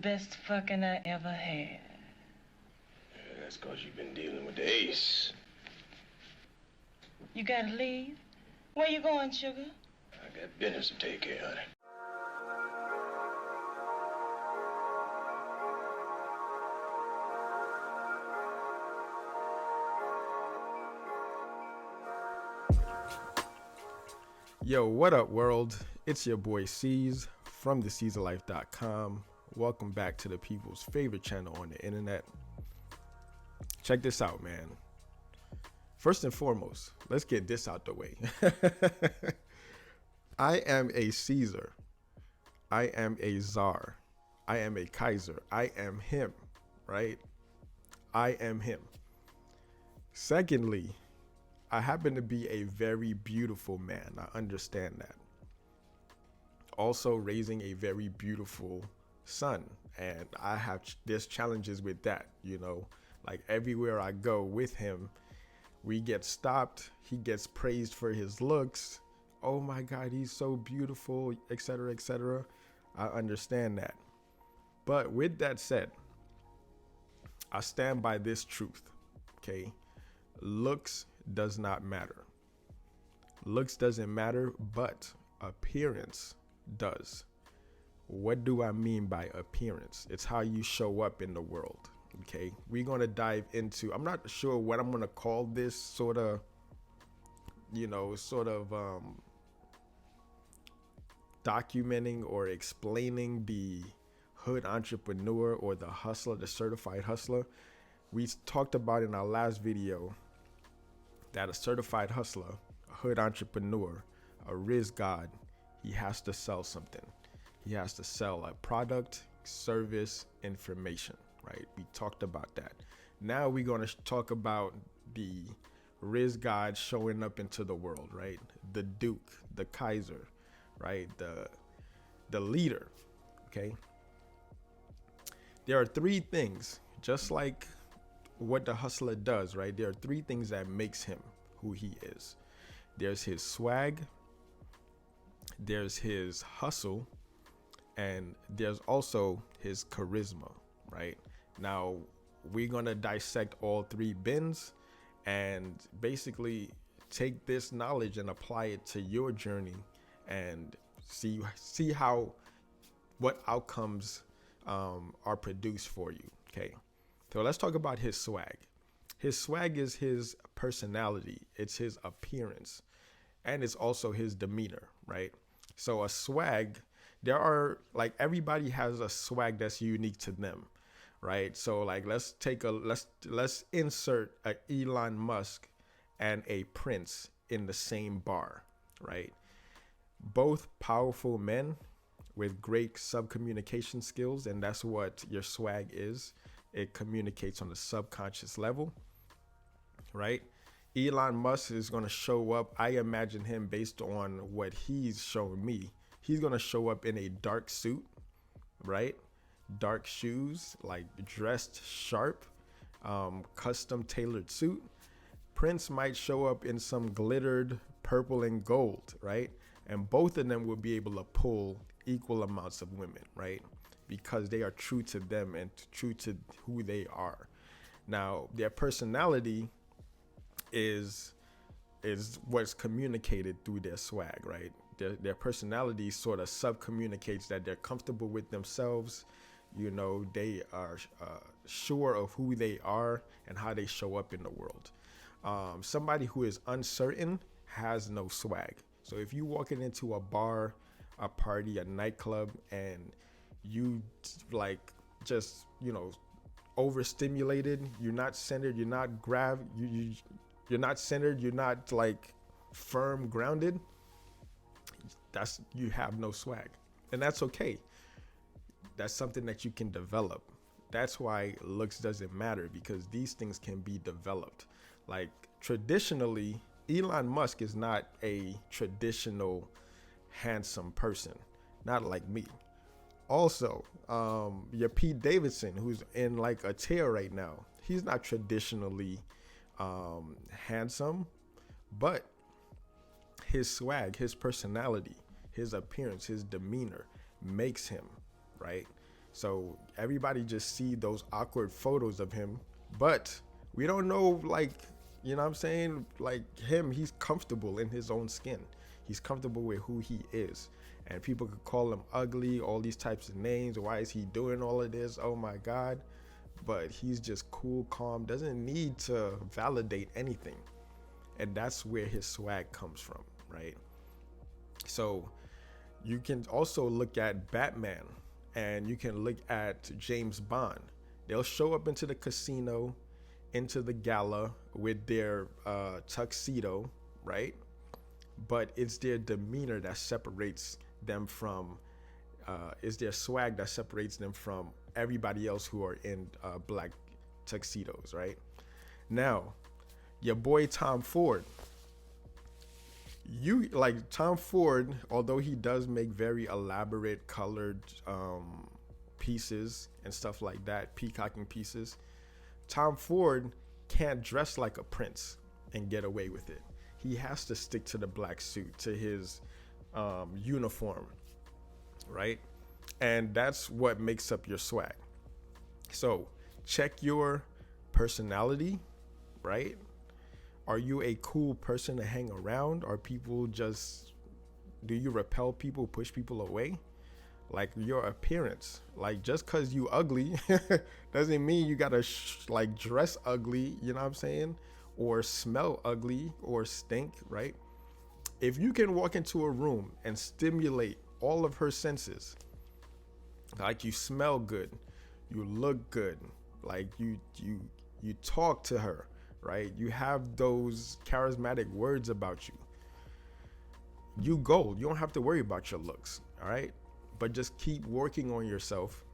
best fucking I ever had. Yeah, that's because you've been dealing with the ace. You gotta leave? Where you going, sugar? I got business to take care of, honey. Yo, what up, world? It's your boy Rizz from thecesarlife.com. Welcome back to the people's favorite channel on the internet. Check this out, man. First and foremost, let's get this out the way. I am a Caesar. I am a czar. I am a Kaiser. I am him, right? I am him. Secondly, I happen to be a very beautiful man. I understand that. Also raising a very beautiful son. And there's challenges with that, you know. Like everywhere I go with him, we get stopped. He gets praised for his looks. Oh my God, he's so beautiful, etc., etc. I understand that. But with that said, I stand by this truth, okay? Looks does not matter. Looks doesn't matter, but appearance does. What do I mean by appearance? It's how you show up in the world. Okay, we're gonna dive into, I'm not sure what I'm gonna call this sort of documenting or explaining the hood entrepreneur or the hustler, the certified hustler. We talked about in our last video that a certified hustler, a hood entrepreneur, a Rizz god, he has to sell something. He has to sell a product, service, information, right? We talked about that. Now we're going to talk about the Rizz god showing up into the world, right? The Duke, the Kaiser, right? The leader, okay? There are three things, just like what the hustler does, right? There are three things that makes him who he is. There's his swag, there's his hustle, and there's also his charisma, right? Now we're gonna dissect all three bins and basically take this knowledge and apply it to your journey and see how what outcomes are produced for you. Okay, so let's talk about his swag. His swag is his personality, it's his appearance, and it's also his demeanor, right? So a swag, there are, like, everybody has a swag that's unique to them, right? So like let's insert a Elon Musk and a Prince in the same bar, right? Both powerful men with great sub-communication skills, and that's what your swag is. It communicates on the subconscious level, right? Elon Musk is going to show up. I imagine him, based on what he's shown me, he's going to show up in a dark suit, right? Dark shoes, like dressed sharp, custom tailored suit. Prince might show up in some glittered purple and gold, right? And both of them will be able to pull equal amounts of women, right? Because they are true to them and true to who they are. Now, their personality is what's communicated through their swag, right? Their personality sort of sub-communicates that they're comfortable with themselves. You know, they are sure of who they are and how they show up in the world. Somebody who is uncertain has no swag. So if you walking into a bar, a party, a nightclub, and you like just, you know, overstimulated, you're not centered, you're not you're not centered, you're not like firm, grounded, you have no swag. And that's okay. That's something that you can develop. That's why looks doesn't matter, because these things can be developed. Like traditionally, Elon Musk is not a traditional handsome person, not like me. Also, your Pete Davidson, who's in like a tear right now, he's not traditionally handsome, but his swag, his personality, his appearance, his demeanor makes him, right? So everybody just see those awkward photos of him, but we don't know, like, you know what I'm saying? Like him, he's comfortable in his own skin. He's comfortable with who he is. And people could call him ugly, all these types of names. Why is he doing all of this? Oh my God. But he's just cool, calm, doesn't need to validate anything. And that's where his swag comes from, right? So you can also look at Batman, and you can look at James Bond. They'll show up into the casino, into the gala with their tuxedo, right? But it's their demeanor that separates them from, it's their swag that separates them from everybody else who are in black tuxedos, right? Now, your boy Tom Ford, you like Tom Ford, although he does make very elaborate colored pieces and stuff like that, peacocking pieces, Tom Ford can't dress like a prince and get away with it. He has to stick to the black suit, to his uniform, right? And that's what makes up your swag. So check your personality, right? Are you a cool person to hang around? Are people just, do you repel people, push people away? Like your appearance, like just cause you ugly doesn't mean you gotta like dress ugly, you know what I'm saying? Or smell ugly or stink, right? If you can walk into a room and stimulate all of her senses, like you smell good, you look good, like you talk to her, right? You have those charismatic words about you. You gold. You don't have to worry about your looks, all right? But just keep working on yourself.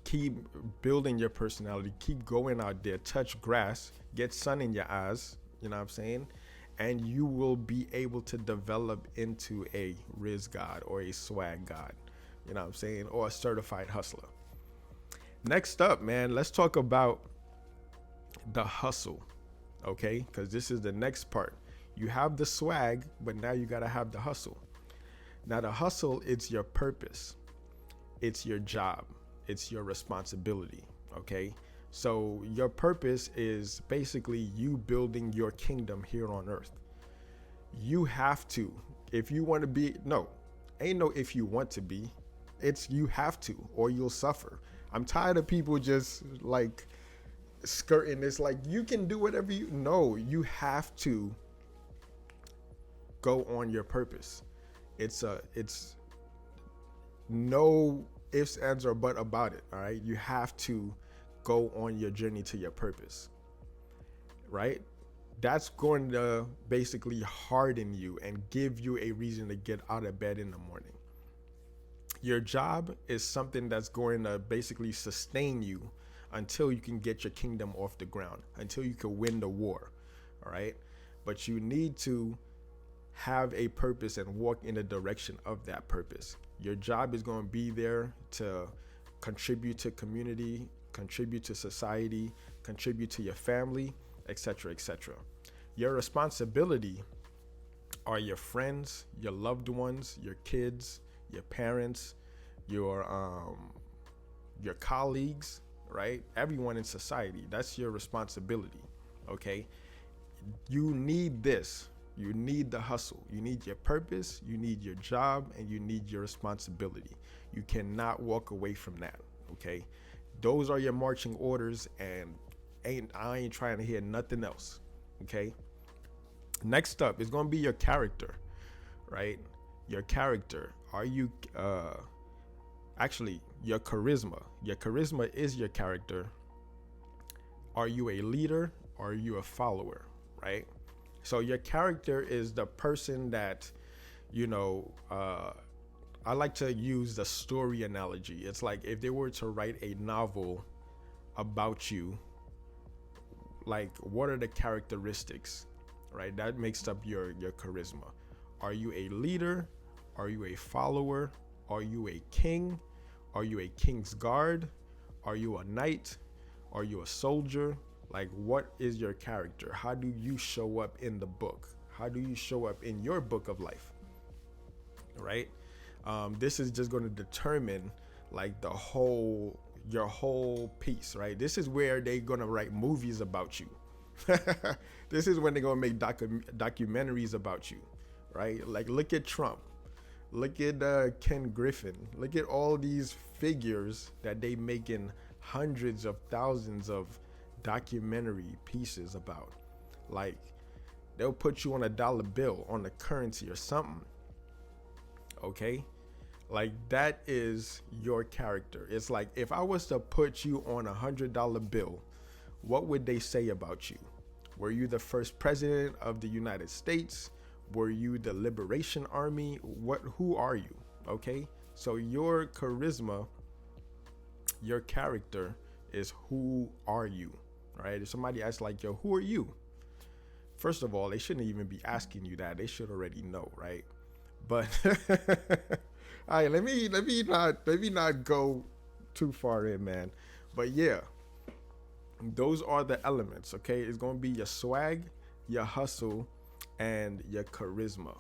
Keep building your personality. Keep going out there. Touch grass. Get sun in your eyes. You know what I'm saying? And you will be able to develop into a Rizz god or a swag god. You know what I'm saying? Or a certified hustler. Next up, man, let's talk about the hustle. Okay? Because this is the next part. You have the swag, but now you got to have the hustle. Now, the hustle, it's your purpose. It's your job. It's your responsibility. Okay? So your purpose is basically you building your kingdom here on earth. You have to, if you want to be, no, ain't no if you want to be, it's you have to, or you'll suffer. I'm tired of people just like skirting this, like you can do whatever you, no, you have to go on your purpose. It's no ifs, ands, or but about it. All right. You have to go on your journey to your purpose. Right. That's going to basically harden you and give you a reason to get out of bed in the morning. Your job is something that's going to basically sustain you until you can get your kingdom off the ground, until you can win the war. All right. But you need to have a purpose and walk in the direction of that purpose. Your job is going to be there to contribute to community, contribute to society, contribute to your family, etc., etc. Your responsibility are your friends, your loved ones, your kids, your parents, your colleagues, right? Everyone in society. That's your responsibility. Okay? You need this. You need the hustle. You need your purpose. You need your job, and you need your responsibility. You cannot walk away from that. Okay? Those are your marching orders, and I ain't trying to hear nothing else. Okay? Next up is going to be your character, right? Your character. Are you actually your charisma? Your charisma is your character. Are you a leader or are you a follower, right? So your character is the person that, you know, I like to use the story analogy. It's like if they were to write a novel about you, like what are the characteristics, right? That makes up your charisma. Are you a leader? Are you a follower? Are you a king? Are you a king's guard? Are you a knight? Are you a soldier? Like, what is your character? How do you show up in the book? How do you show up in your book of life? Right? This is just going to determine like your whole piece, right? This is where they're gonna write movies about you. This is when they're gonna make documentaries about you, right? Like, look at Trump, look at Ken Griffin, look at all these figures that they making hundreds of thousands of documentary pieces about. Like, they'll put you on a dollar bill, on the currency or something. Okay, like, that is your character. It's like, if I was to put you on $100 bill, what would they say about you? Were you the first president of the United States? Were you the Liberation Army? Who are you? Okay, so your charisma, your character is who are you, right? If somebody asks like, yo, who are you? First of all, they shouldn't even be asking you that. They should already know, right? But all right, let me not go too far in, man. But yeah, those are the elements. Okay, it's gonna be your swag, your hustle, and your charisma.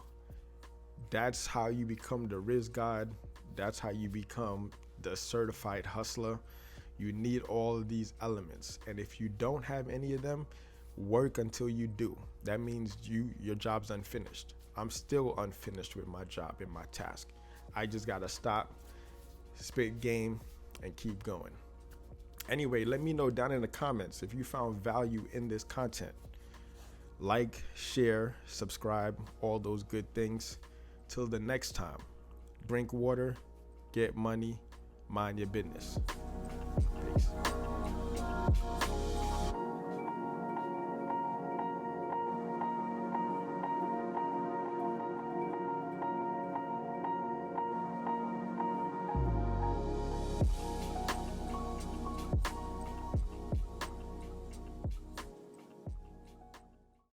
That's how you become the Rizz God. That's how you become the certified hustler. You need all of these elements, and if you don't have any of them, work until you do. That means your job's unfinished. I'm still unfinished with my job and my task. I just gotta stop, spit game, and keep going. Anyway, let me know down in the comments if you found value in this content. Like, share, subscribe, all those good things. Till the next time, drink water, get money, mind your business. Peace.